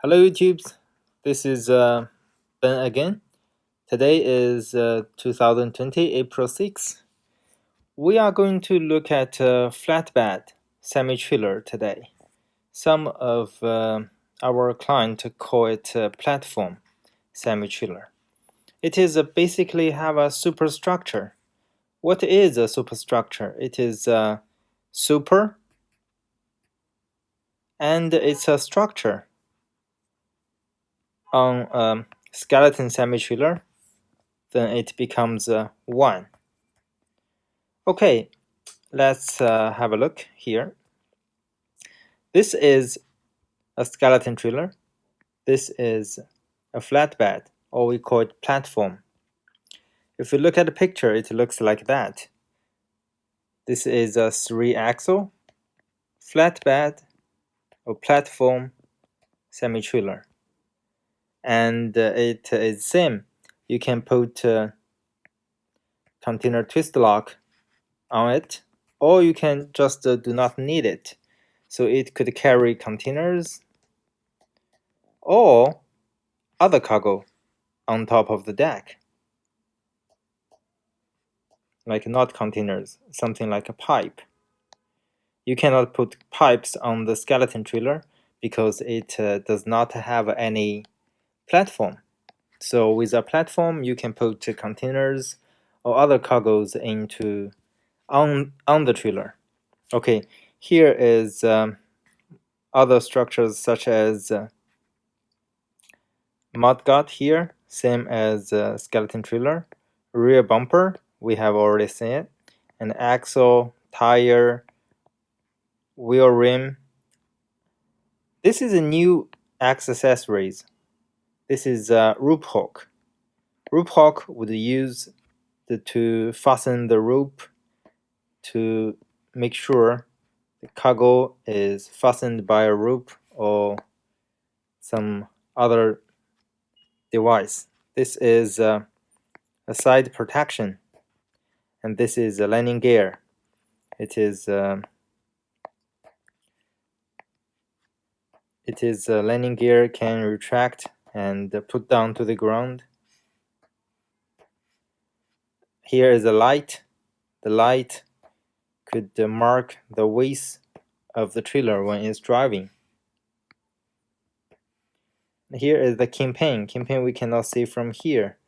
Hello YouTubes, this is Ben again. Today is 2020 April 6. We are going to look at flatbed semi-trailer today. Some of our clients call it platform semi-trailer. It is basically have a superstructure. What is a superstructure? It is super and it's a structure on skeleton semi-trailer, then it becomes 1. Okay, let's have a look here. This is a skeleton trailer. This is a flatbed, or we call it platform. If you look at the picture, it looks like that. This is a 3-axle flatbed or platform semi-trailer. And it is same. You can put container twist lock on it, or you can just do not need it. So it could carry containers or other cargo on top of the deck. Like not containers, something like a pipe. You cannot put pipes on the skeleton trailer because it does not have any platform. So with a platform, you can put containers or other cargoes into on the trailer. Okay, here is other structures such as mudguard here, same as skeleton trailer. Rear bumper, we have already seen it. An axle, tire, wheel rim. This is a new accessories. This is a rope hook. Rope hook would use to fasten the rope to make sure the cargo is fastened by a rope or some other device. This is a side protection, and this is a landing gear. It is a landing gear can retract and put down to the ground. Here is a light. The light could mark the waist of the trailer when it's driving. Here is the kingpin. Kingpin we cannot see from here.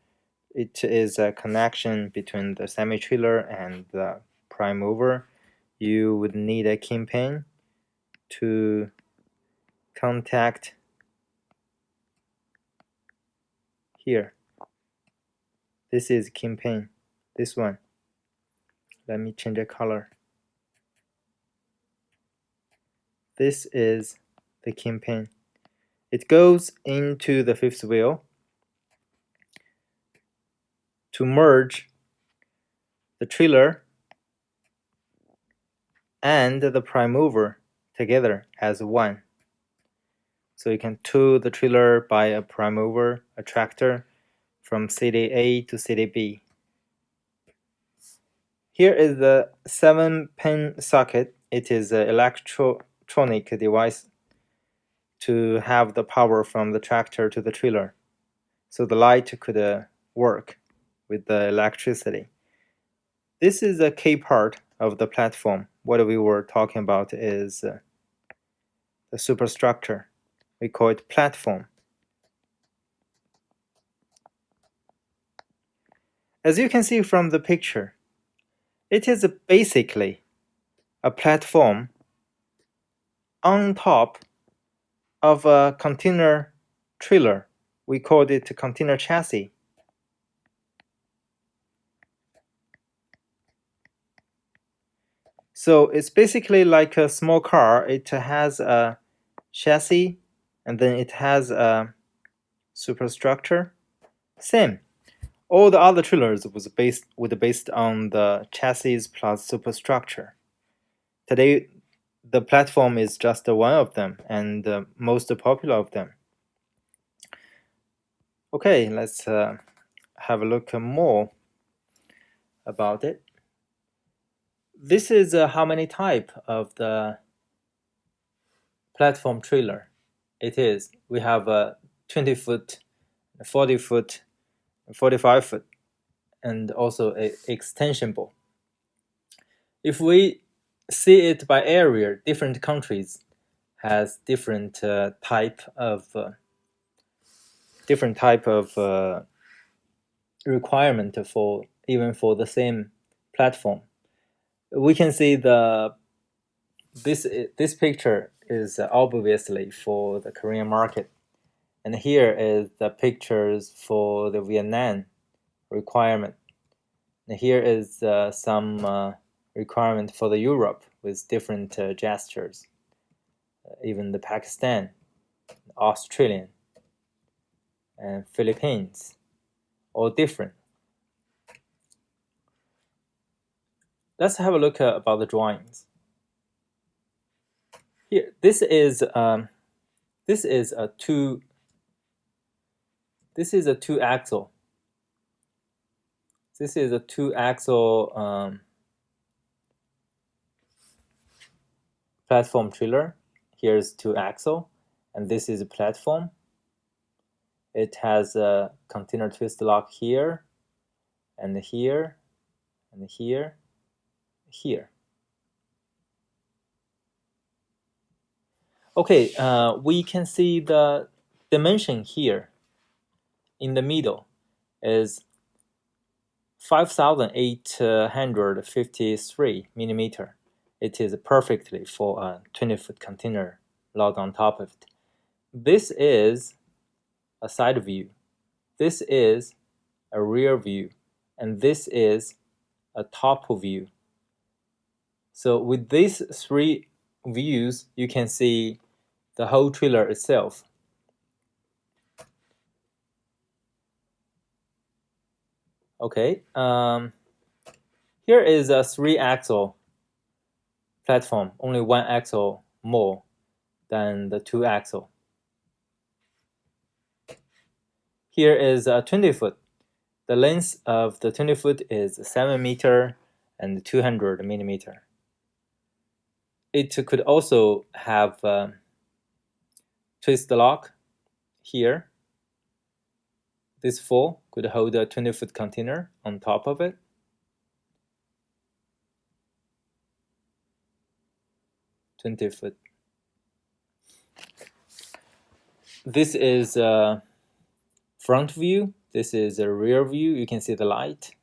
It is a connection between the semi-trailer and the prime mover. You would need a kingpin to contact here. This is kingpin, this one. Let me change the color. This is the kingpin. It goes into the fifth wheel to merge the trailer and the prime mover together as one. So you can tow the trailer by a prime mover, a tractor, from city A to city B. Here is the 7-pin socket. It is an electronic device to have the power from the tractor to the trailer. So the light could work with the electricity. This is a key part of the platform. What we were talking about is the superstructure. We call it platform. As you can see from the picture, it is basically a platform on top of a container trailer. We called it a container chassis. So it's basically like a small car. It has a chassis and then it has a superstructure. Same. All the other trailers were based on the chassis plus superstructure. Today, the platform is just one of them and the most popular of them. Okay, let's have a look more about it. This is how many type of the platform trailer. it is. We have a 20 foot, 40 foot, 45 foot, and also a extensionable. If we see it by area, different countries has different type of requirement for even for the same platform. We can see this picture is obviously for the Korean market, and here is the pictures for the Vietnam requirement. And here is some requirement for the Europe with different gestures. Even the Pakistan, Australian, and Philippines, all different. Let's have a look about the drawings. Here, this is a two axle. This is a two axle platform trailer. Here's two axle, and this is a platform. It has a container twist lock here, and here, and here, here. Okay, we can see the dimension here in the middle is 5,853 millimeter. It is perfectly for a 20-foot container load on top of it. This is a side view. This is a rear view, and this is a top view. So with these three views, you can see the whole trailer itself. Okay, here is a 3-axle platform, only 1 axle more than the 2-axle. Here is a 20-foot. The length of the 20-foot is 7 meter and 200 millimeter. It could also have twist lock here. This 4 could hold a 20-foot container on top of it. Foot. This is a front view. This is a rear view. You can see the light.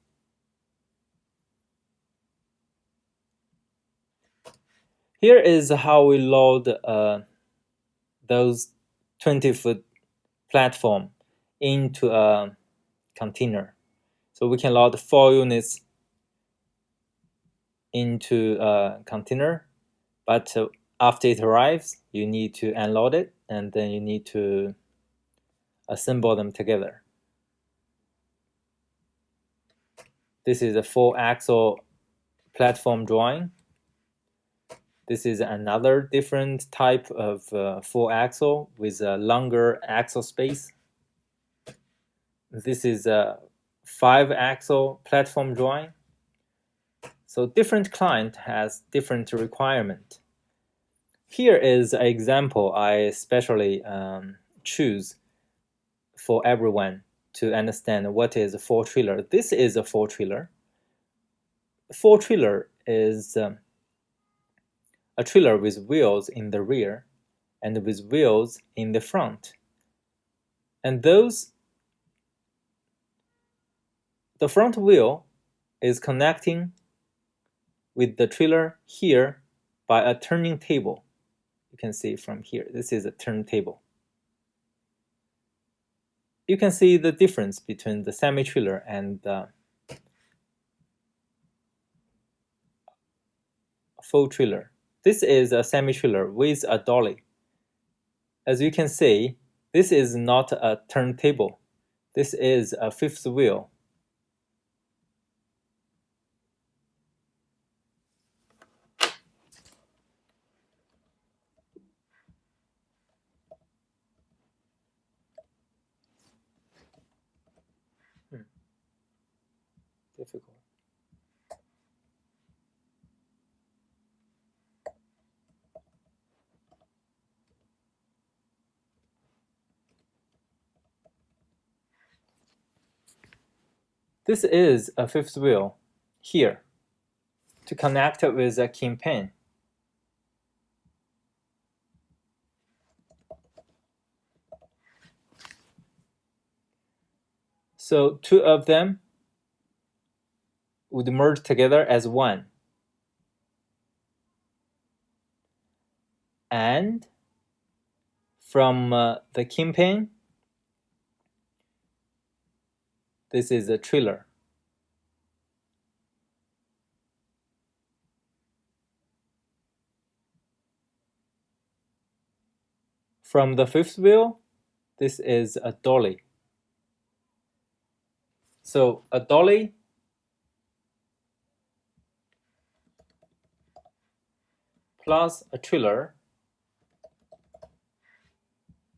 Here is how we load those 20-foot platform into a container. So we can load 4 units into a container, but after it arrives, you need to unload it, and then you need to assemble them together. This is a 4-axle platform drawing. This is another different type of 4-axle with a longer axle space. This is a 5-axle platform drawing. So different client has different requirement. Here is an example I especially choose for everyone to understand what is a 4-trailer. This is a 4-trailer. 4-trailer is a trailer with wheels in the rear and with wheels in the front. And the front wheel is connecting with the trailer here by a turning table. You can see from here, this is a turntable. You can see the difference between the semi-trailer and the full trailer. This is a semi-trailer with a dolly. As you can see, this is not a turntable. This is a 5th wheel. Difficult. This is a fifth wheel here to connect it with a kingpin. So two of them would merge together as one. And from the kingpin, this is a trailer. From the fifth wheel, this is a dolly. So a dolly plus a trailer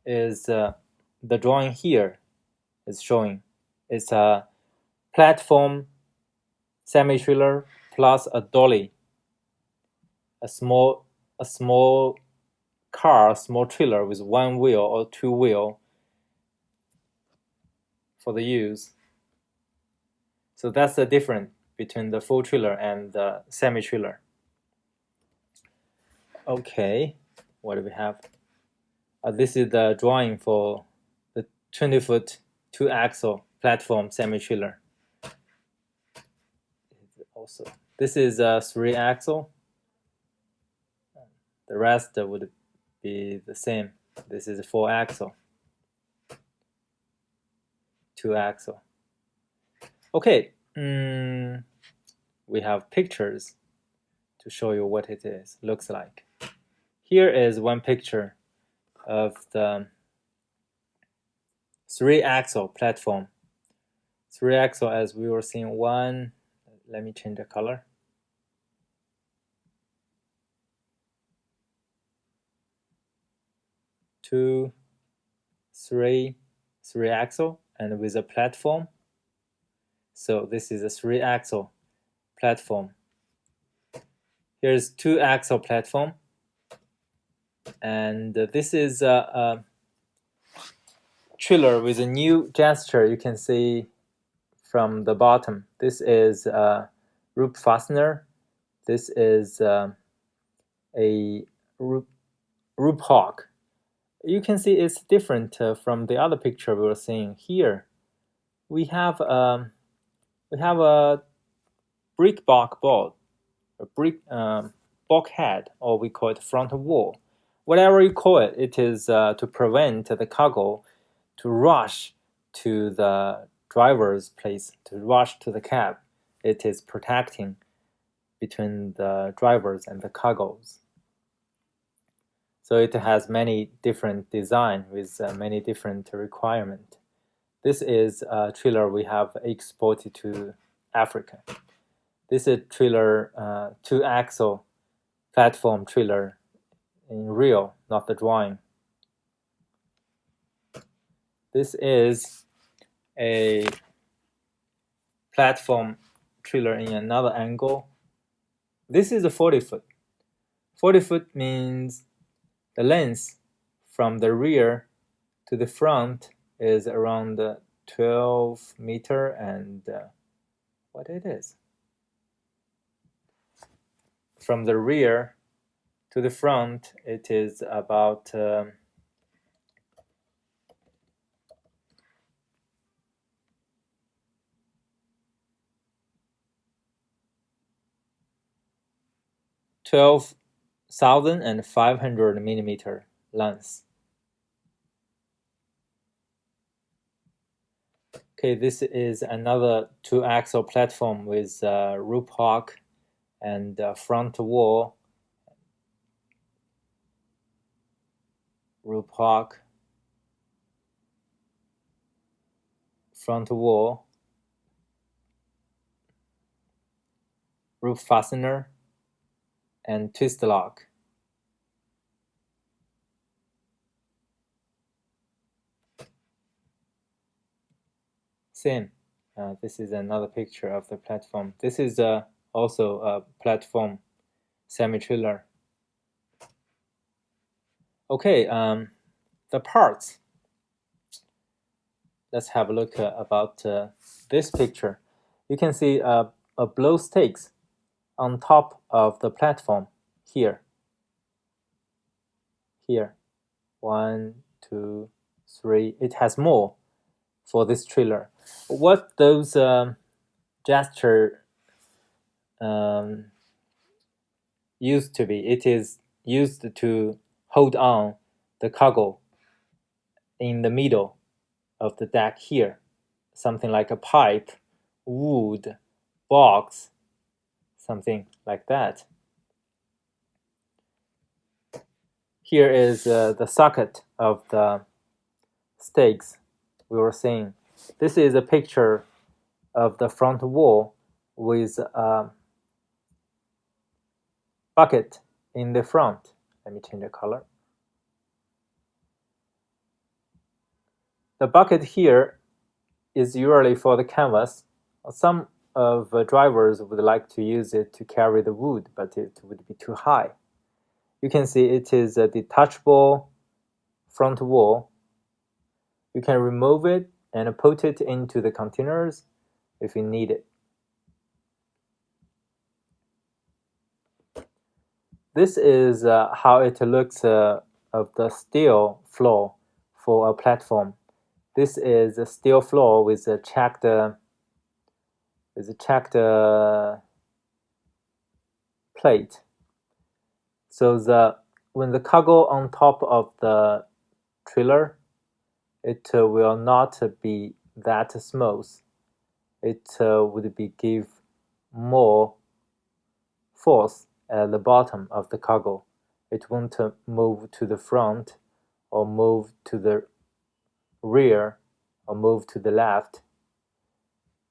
is the drawing here is showing. It's a platform semi-trailer plus a dolly, a small car, a small trailer with one wheel or two wheel for the use. So that's the difference between the full trailer and the semi-trailer. Okay, what do we have? This is the drawing for the 20-foot 2-axle platform semi-trailer. Also, this is a 3-axle. The rest would be the same. This is a 4-axle, 2-axle. Okay, we have pictures to show you what it is, looks like. Here is one picture of the 3-axle platform. 3-axle, as we were seeing, one, let me change the color. 2, 3, 3-axle, and with a platform. So this is a 3-axle platform. Here's 2-axle platform, and this is a trailer with a new gesture. You can see from the bottom. This is a roof fastener. This is a roof hog. You can see it's different from the other picture we were seeing here. We have a brick bulkhead, a brick bulkhead, or we call it front wall. Whatever you call it, it is to prevent the cargo to rush to the driver's place, to rush to the cab. It is protecting between the drivers and the cargoes. So it has many different design with many different requirements. This is a trailer we have exported to Africa. This is trailer 2-axle platform trailer in real, not the drawing. This is a platform trailer in another angle. This is a 40-foot. 40-foot means the length from the rear to the front is around 12 meter and what it is. From the rear to the front, it is about 12,500 millimeter length. Okay, this is another 2-axle platform with roof hog and front wall. Roof hog, front wall, roof fastener, and twist lock. Same. This is another picture of the platform. This is also a platform semi-trailer. Okay, the parts. Let's have a look about this picture. You can see a blow stakes on top of the platform here. Here, 1, 2, 3. It has more for this trailer. What those gesture used to be, it is used to hold on the cargo in the middle of the deck here, something like a pipe, wood, box, something like that. Here is the socket of the stakes we were seeing. This is a picture of the front wall with a bucket in the front. Let me change the color. The bucket here is usually for the canvas. Some of the drivers would like to use it to carry the wood, but it would be too high. You can see it is a detachable front wall. You can remove it and put it into the containers if you need it. This is how it looks of the steel floor for a platform. This is a steel floor with a checked plate. So when the cargo on top of the trailer, it will not be that smooth. It would be give more force at the bottom of the cargo. It won't move to the front or move to the rear or move to the left.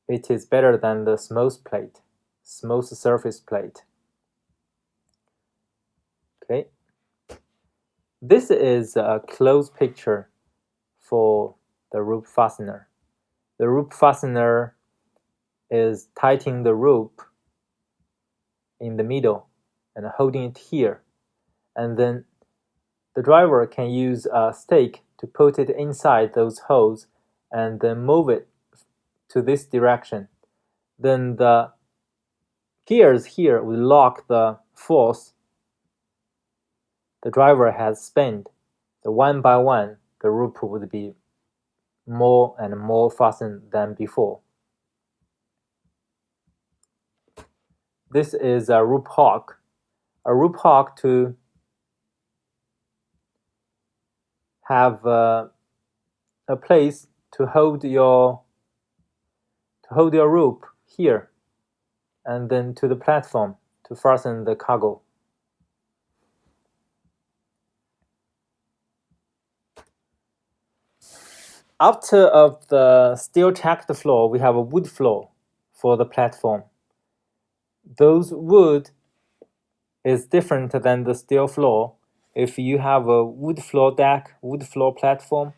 It is better than the smooth plate, smooth surface plate. Okay. This is a close picture for the rope fastener. The rope fastener is tightening the rope in the middle and holding it here. And then the driver can use a stake to put it inside those holes and then move it to this direction. Then the gears here will lock the force the driver has spent. The one by one, the rope would be more and more fastened than before. This is a rope hook. A rope hook to have a place to hold your rope here, and then to the platform to fasten the cargo. After of the steel checked floor, we have a wood floor for the platform. Those wood is different than the steel floor. If you have a wood floor deck, wood floor platform,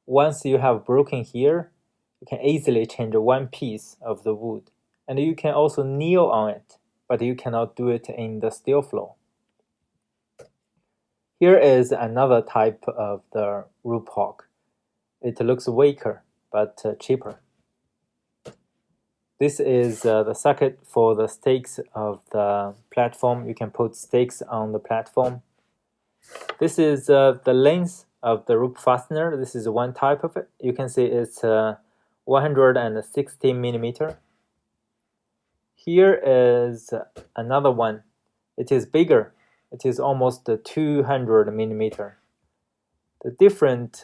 once you have broken here, you can easily change one piece of the wood. And you can also kneel on it, but you cannot do it in the steel floor. Here is another type of the rope hook. It looks weaker, but cheaper. This is the socket for the stakes of the platform. You can put stakes on the platform. This is the length of the rope fastener. This is one type of it. You can see it's 160 millimeter. Here is another one. It is bigger. It is almost 200 millimeter. The difference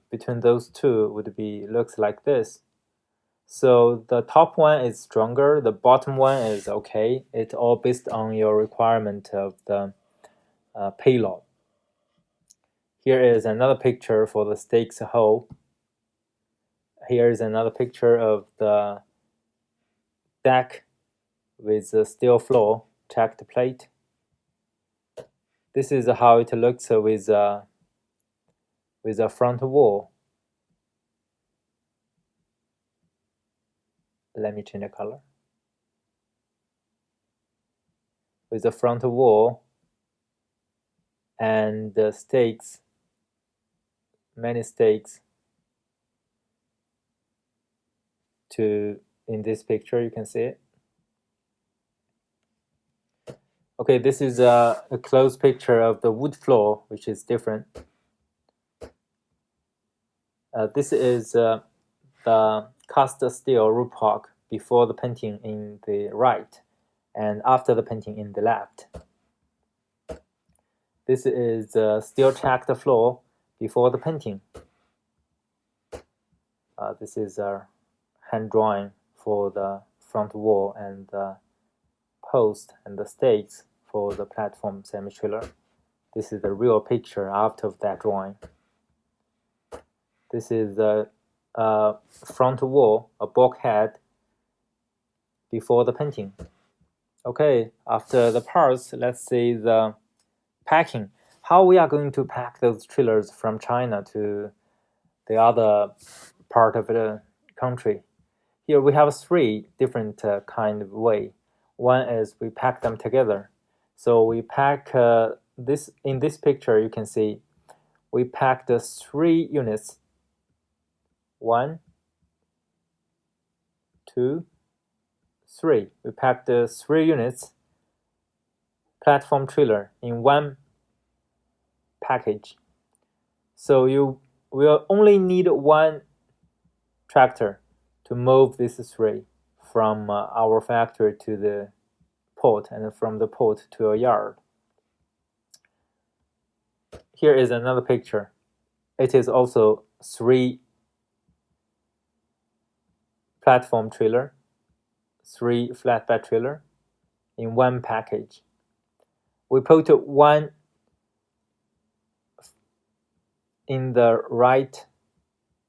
between those two would be looks like this. So the top one is stronger, the bottom one is okay. It's all based on your requirement of the payload. Here is another picture for the stakes hole. Here is another picture of the deck with the steel floor, checked plate. This is how it looks with a front wall. Let me change the color. With the front wall and the stakes, many stakes to in this picture, you can see it. Okay, this is a close picture of the wood floor, which is different. This is the cast steel roof block before the painting in the right and after the painting in the left. This is the steel checked floor before the painting. This is a hand drawing for the front wall and the post and the stakes for the platform semi-trailer. This is the real picture after that drawing. This is the front wall, a bulkhead before the painting. Okay, after the parts, let's see the packing. How we are going to pack those trailers from China to the other part of the country. Here we have 3 different kind of way. One is we pack them together. So we pack this. In this picture, you can see we pack the 3 units. 1, 2, 3. We pack the 3 units platform trailer in one package. So you will only need 1 tractor to move these 3 from our factory to the port and from the port to a yard. Here is another picture. It is also 3 platform trailer, 3 flatbed trailer in one package. We put 1 in the right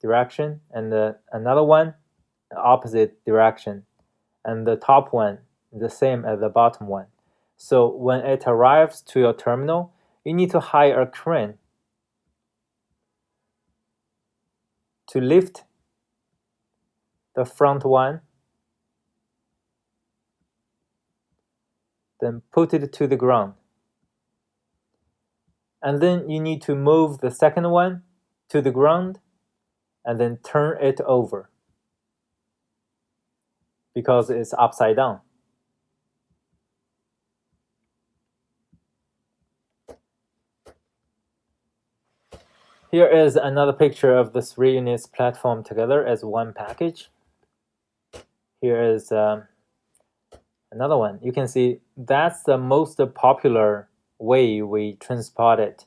direction and another one opposite direction, and the top one the same as the bottom one. So when it arrives to your terminal, you need to hire a crane to lift the front one, then put it to the ground. And then you need to move the second one to the ground and then turn it over because it's upside down. Here is another picture of the 3 units platform together as one package. Here is another one. You can see that's the most popular way we transport it.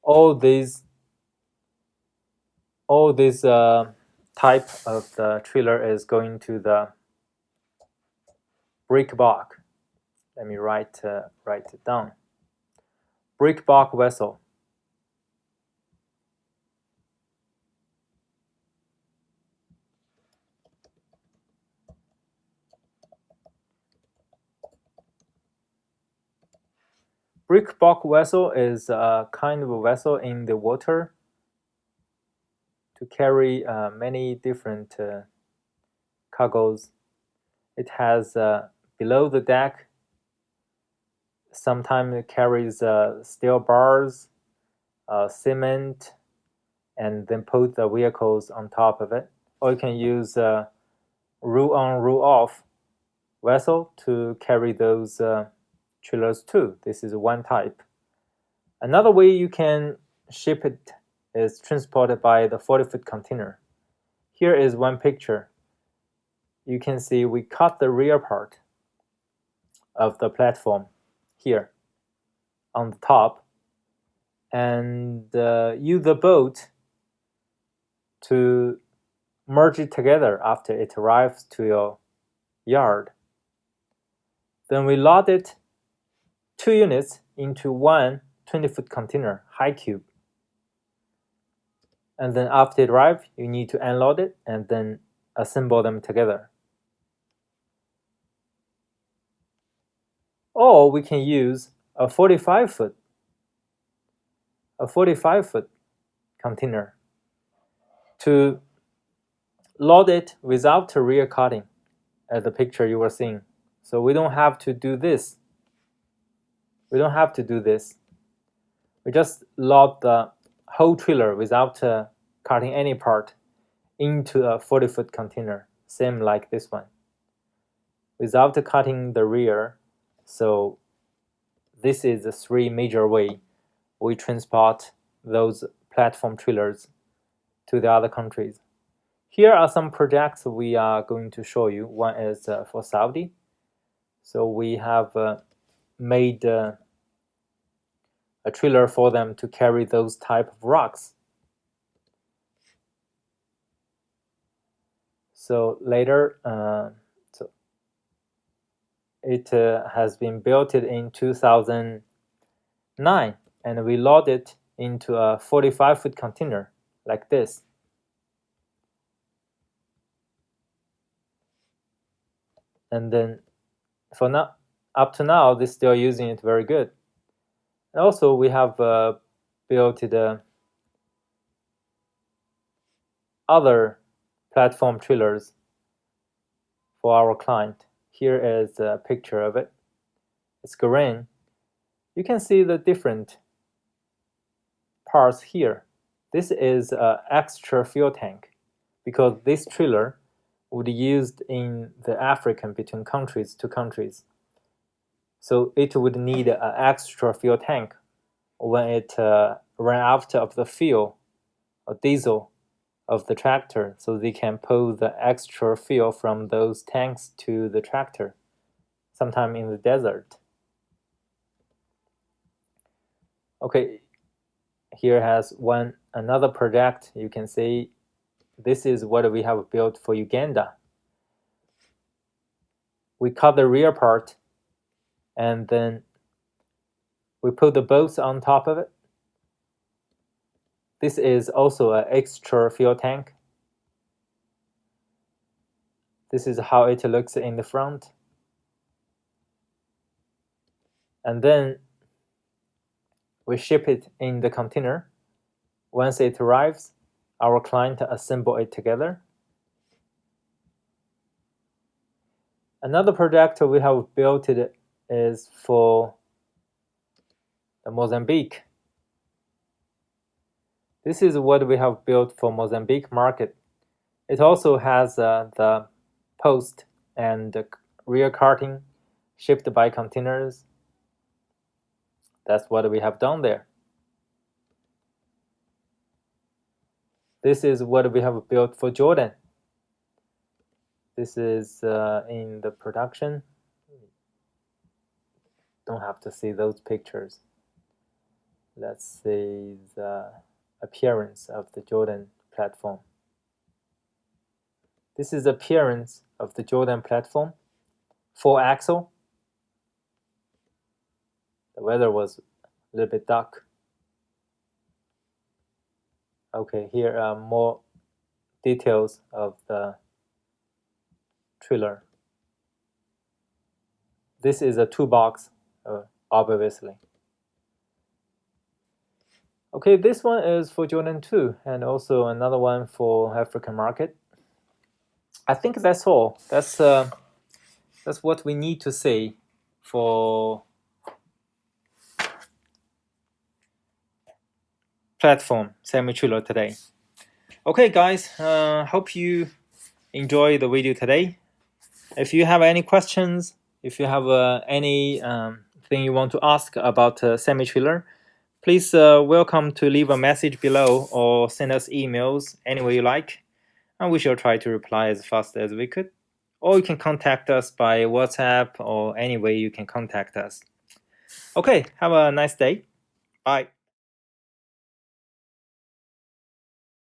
All these type of the trailer is going to the brick bulk. Let me write it down. Brick bulk vessel. Brick bulk vessel is a kind of a vessel in the water to carry many different cargoes. It has below the deck, sometimes it carries steel bars, cement, and then put the vehicles on top of it. Or you can use roll on, roll off vessel to carry those trailers too. This is one type. Another way you can ship it is transported by the 40-foot container. Here is one picture. You can see we cut the rear part of the platform here on the top and use the boat to merge it together after it arrives to your yard. Then we load it 2 units into one 20-foot container, high cube. And then after it arrives, you need to unload it and then assemble them together. Or we can use a 45-foot container to load it without rear cutting, as the picture you were seeing. So we don't have to do this. We just load the whole trailer without cutting any part into a 40-foot container, same like this one. without cutting the rear. So this is the three major way we transport those platform trailers to the other countries. Here are some projects we are going to show you. One is for Saudi. So we have made a trailer for them to carry those type of rocks. So later, so it has been built in 2009, and we load it into a 45-foot container like this. And then for now, up to now, they're still using it very good. And also, we have built the other platform trailers for our client. Here is a picture of it. It's green. You can see the different parts here. This is an extra fuel tank because this trailer would be used in the African between countries to countries. So it would need an extra fuel tank when it ran out of the fuel or diesel of the tractor, so they can pull the extra fuel from those tanks to the tractor, sometime in the desert. Okay, here has another project. You can see this is what we have built for Uganda. We cut the rear part and then we put the bolts on top of it. This is also an extra fuel tank. This is how it looks in the front. And then we ship it in the container. Once it arrives, our client assemble it together. Another project we have built is for the Mozambique. This is what we have built for Mozambique market. It also has the post and the rear carting shipped by containers. That's what we have done there. This is what we have built for Jordan. This is in the production. Don't have to see those pictures. Let's see the appearance of the Jordan platform. This is the appearance of the Jordan platform. 4-axle. The weather was a little bit dark. Okay, here are more details of the trailer. This is a toolbox, obviously. Okay, this one is for Jordan 2 and also another one for African market. I think that's all. That's what we need to say for platform semi-trailer today. Okay, guys, hope you enjoy the video today. If you have any questions, if you have any thing you want to ask about semi-trailer, please welcome to leave a message below or send us emails any way you like, and we shall try to reply as fast as we could. Or you can contact us by WhatsApp or any way you can contact us. Okay, have a nice day. Bye.